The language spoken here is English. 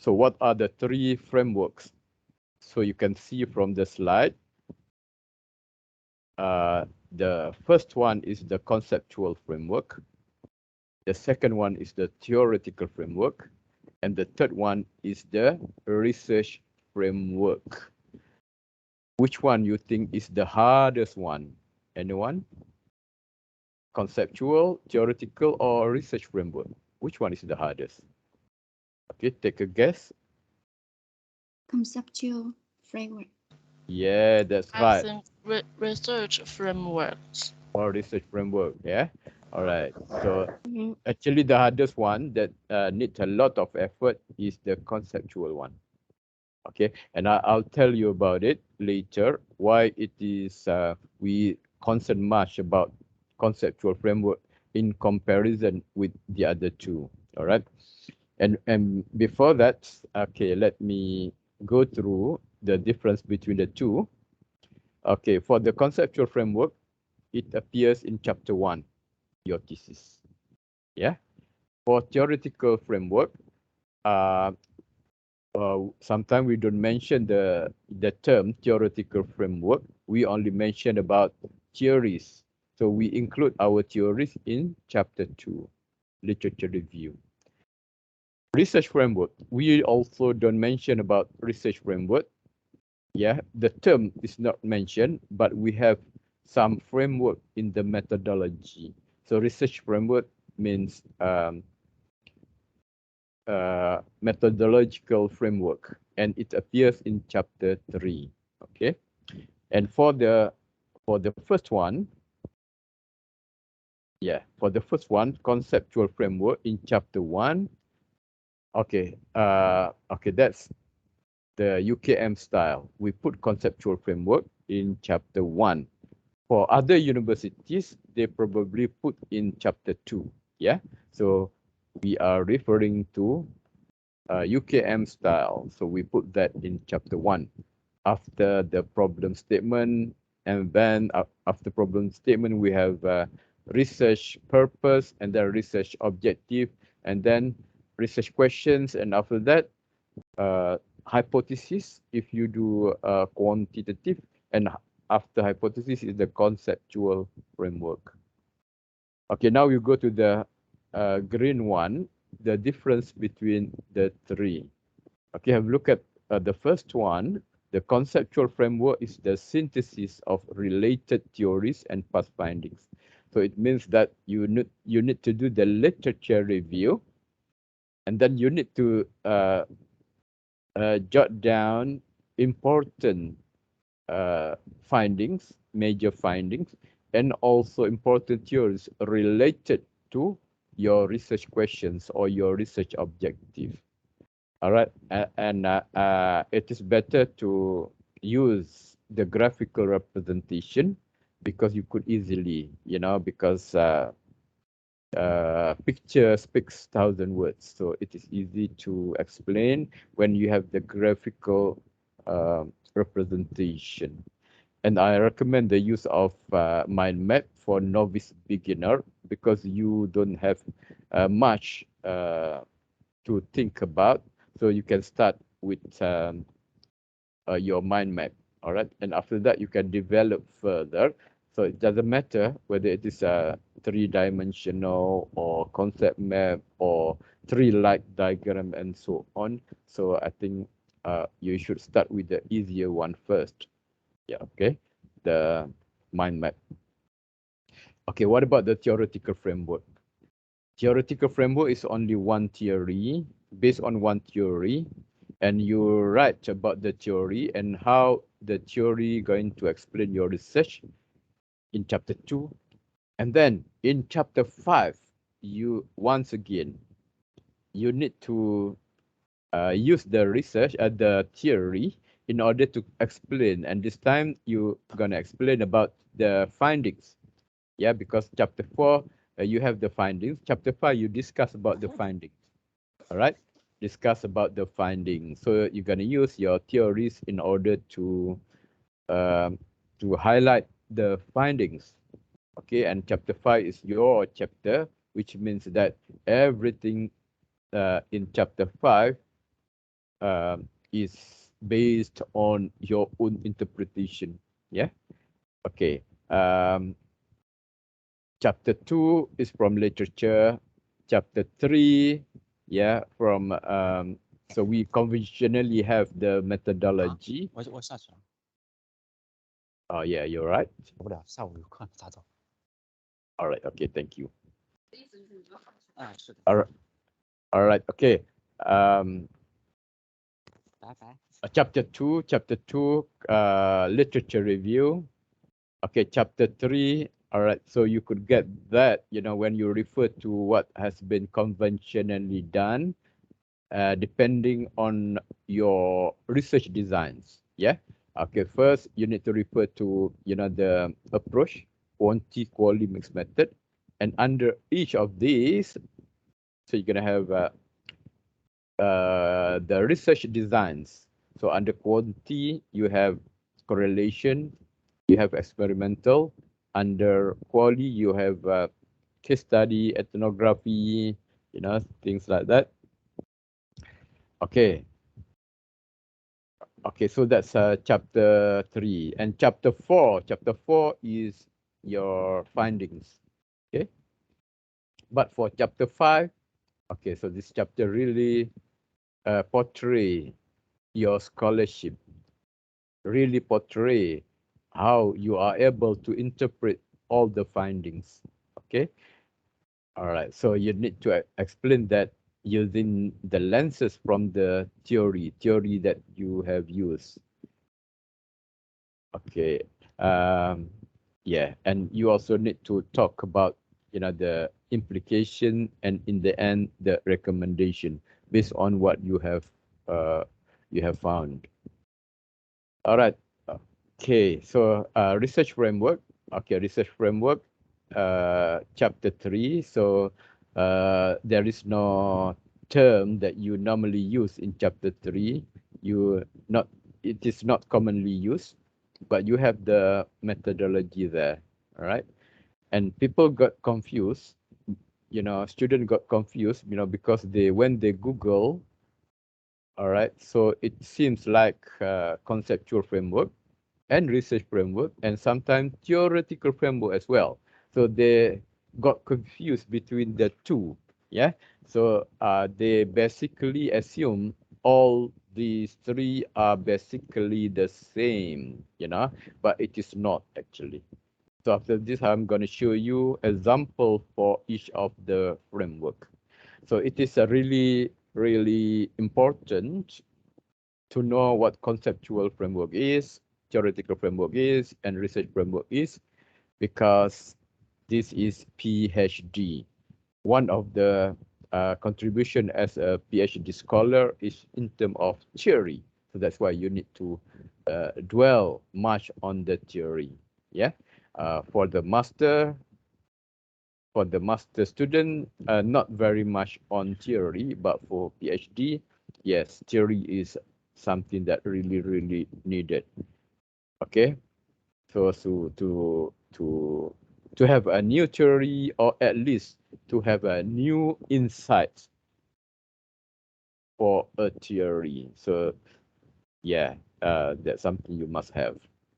So what are the three frameworks? So you can see from the slide, the first one is the conceptual framework. The second one is the theoretical framework. And the third one is the research framework. Which one you think is the hardest one? Anyone? Conceptual, theoretical, or research framework? Which one is the hardest? Okay, take a guess. Conceptual framework. Yeah, that's I right. think research frameworks. Or research framework, yeah. All right. So Mhm. actually the hardest one that needs a lot of effort is the conceptual one. Okay, and I'll tell you about it later, why it is we concern much about conceptual framework in comparison with the other two. All right, and before that, okay, let me go through the difference between the two. Okay, for the conceptual framework, it appears in chapter 1, your thesis. Yeah, for theoretical framework, uh, sometimes we don't mention the term theoretical framework. We only mention about theories. So we include our theories in chapter 2, literature review. Research framework. We also don't mention about research framework. Yeah, the term is not mentioned, but we have some framework in the methodology. So research framework means methodological framework, and it appears in chapter 3. Okay, and for the first one, yeah, for the first one, conceptual framework in chapter 1. Okay, okay, that's the UKM style. We put conceptual framework in chapter 1. For other universities, they probably put in chapter 2. Yeah, so we are referring to UKM style. So we put that in chapter 1 after the problem statement. And then after problem statement, we have research purpose and then research objective and then research questions. And after that, hypothesis if you do quantitative, and after hypothesis is the conceptual framework. Okay, now you go to the green one, the difference between the three. Okay, have a look at the first one. The conceptual framework is the synthesis of related theories and past findings. So it means that you need to do the literature review, and then you need to jot down important findings, major findings, and also important theories related to your research questions or your research objective. All right, and it is better to use the graphical representation because you could easily, because picture speaks 1,000 words. So it is easy to explain when you have the graphical representation. And I recommend the use of mind map for novice beginner because you don't have much to think about. So you can start with your mind map. All right. And after that, you can develop further. So it doesn't matter whether it is a 3-dimensional or concept map or 3-light diagram and so on. So I think you should start with the easier one first. Yeah, okay. The mind map. Okay, what about the theoretical framework? Theoretical framework is only one theory, based on one theory, and you write about the theory and how the theory going to explain your research in chapter 2. And then in chapter 5, you once again, you need to use the research, the theory in order to explain. And this time you're gonna explain about the findings. Yeah, because chapter 4, you have the findings. Chapter 5, you discuss about the findings. All right, discuss about the findings. So you're gonna use your theories in order to highlight the findings. Okay, and chapter 5 is your chapter, which means that everything in chapter 5 is based on your own interpretation. Yeah. Okay. Chapter 2 is from literature. Chapter 3, yeah, from so we conventionally have the methodology. 我下去了， Oh yeah, you're right. 走不了，下午有课咋走？ All right. Okay. Thank you. 是的， All right. All right. Okay. 拜拜。Chapter 2, literature review. Okay, chapter 3. All right. So you could get that, when you refer to what has been conventionally done, depending on your research designs. Yeah. Okay. First, you need to refer to, the approach, quantity, quality, mixed method. And under each of these, so you're going to have the research designs. So under quantity, you have correlation, you have experimental. Under quality, you have case study, ethnography, things like that. Okay. Okay, so that's chapter 3. And chapter 4 is your findings. Okay. But for chapter 5, okay, so this chapter really portray your scholarship, really portray how you are able to interpret all the findings. Okay. All right. So you need to explain that using the lenses from the theory that you have used. Okay. Yeah. And you also need to talk about, the implication and in the end, the recommendation based on what you have found. All right. Okay. So research framework. Okay. Research framework. Chapter 3. So there is no term that you normally use in chapter 3. It is not commonly used, but you have the methodology there. All right. And people got confused. Students got confused, because when they Google, all right, so it seems like conceptual framework and research framework and sometimes theoretical framework as well. So they got confused between the two. Yeah. So they basically assume all these three are basically the same, but it is not actually. So after this, I'm going to show you example for each of the framework. So it is a really, really important to know what conceptual framework is, theoretical framework is, and research framework is, because this is PhD. One of the contribution as a PhD scholar is in terms of theory. So that's why you need to dwell much on the theory. Yeah. For the master student, not very much on theory, but for PhD, yes, theory is something that really, really needed. Okay, so to have a new theory, or at least to have a new insight for a theory. So yeah, that's something you must have.